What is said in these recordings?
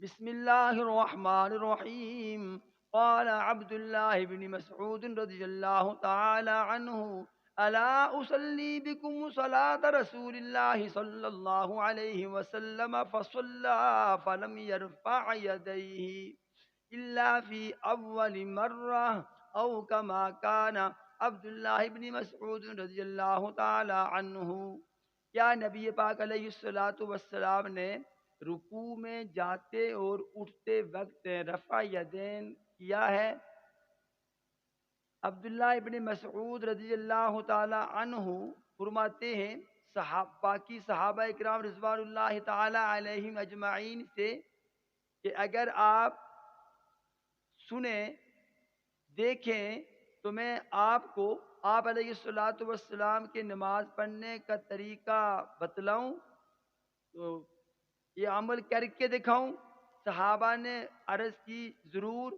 بسم الله الرحمن الرحيم. قال عبد الله بن مسعود رضي الله تعالى عنه: ألا أصلي بكم صلاة رسول الله صلى الله عليه وسلم فصلى فلم يرفع يديه إلا في أول مرة، أو كما كان عبد الله بن مسعود رضی اللہ تعالی عنہ. کیا نبی پاک علیہ الصلوۃ والسلام نے رکوع میں جاتے اور اٹھتے وقت رفع یدین کیا ہے؟ عبداللہ ابن مسعود رضی اللہ تعالی عنہ فرماتے ہیں، باقی صحابہ اکرام رضوان اللہ تعالی علیہم اجمعین سے، کہ اگر آپ سنیں، دیکھیں، تو میں آپ کو آپ علیہ الصلوۃ والسلام کے نماز پڑھنے کا طریقہ بتلاؤں، تو یہ عمل کر کے دکھاؤں؟ صحابہ نے عرض کی ضرور.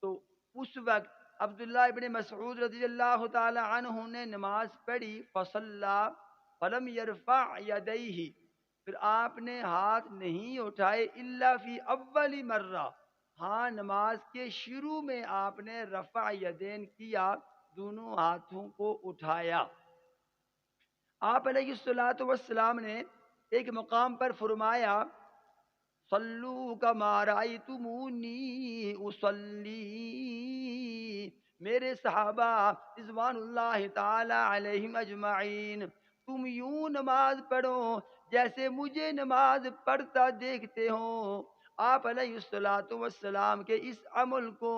تو اس وقت عبداللہ ابن مسعود رضی اللہ تعالی عنہ نے نماز پڑھی، فصلا فلم یرفع یدیہ، پھر آپ نے ہاتھ نہیں اٹھائے، الا فی اول مرہ، ہاں نماز کے شروع میں آپ نے رفع یدین کیا، دونوں ہاتھوں کو اٹھایا. آپ علیہ الصلوۃ والسلام نے ایک مقام پر فرمایا: صلو کما رأیتمونی اصلی. میرے صحابہ رضوان اللہ تعالی علیہم اجمعین، تم یوں نماز پڑھو جیسے مجھے نماز پڑھتا دیکھتے ہو. آپ علیہ الصلوۃ والسلام کے اس عمل کو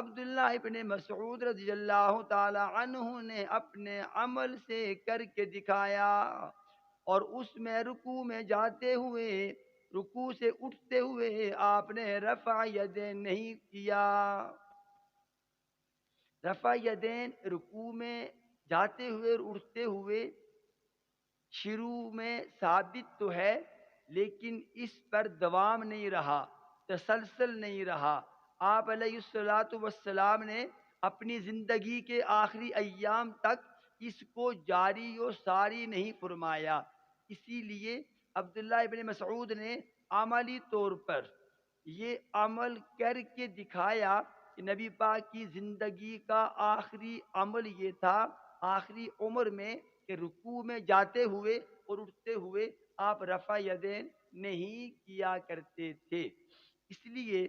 عبداللہ ابن مسعود رضی اللہ تعالی عنہ نے اپنے عمل سے کر کے دکھایا، اور اس میں رکوع میں جاتے ہوئے، رکوع سے اٹھتے ہوئے آپ نے رفع یدین نہیں کیا. رفع یدین رکوع میں جاتے ہوئے اور اٹھتے ہوئے شروع میں ثابت تو ہے، لیکن اس پر دوام نہیں رہا، تسلسل نہیں رہا. آپ علیہ الصلوۃ والسلام نے اپنی زندگی کے آخری ایام تک اس کو جاری و ساری نہیں فرمایا. اسی لیے عبداللہ ابن مسعود نے عملی طور پر یہ عمل کر کے دکھایا کہ نبی پاک کی زندگی کا آخری عمل یہ تھا، آخری عمر میں، کہ رکوع میں جاتے ہوئے اور اٹھتے ہوئے آپ رفع یدین نہیں کیا کرتے تھے. اس لیے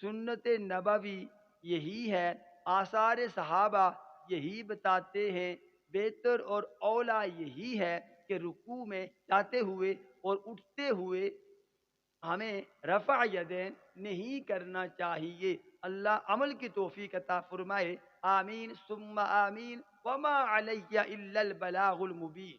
سنت نبوی یہی ہے، آثار صحابہ یہی بتاتے ہیں، بہتر اور اولا یہی ہے کہ رکوع میں جاتے ہوئے اور اٹھتے ہوئے ہمیں رفع یدین نہیں کرنا چاہیے. اللہ عمل کی توفیق عطا فرمائے. آمین ثم آمین. وما علی الا البلاغ المبین.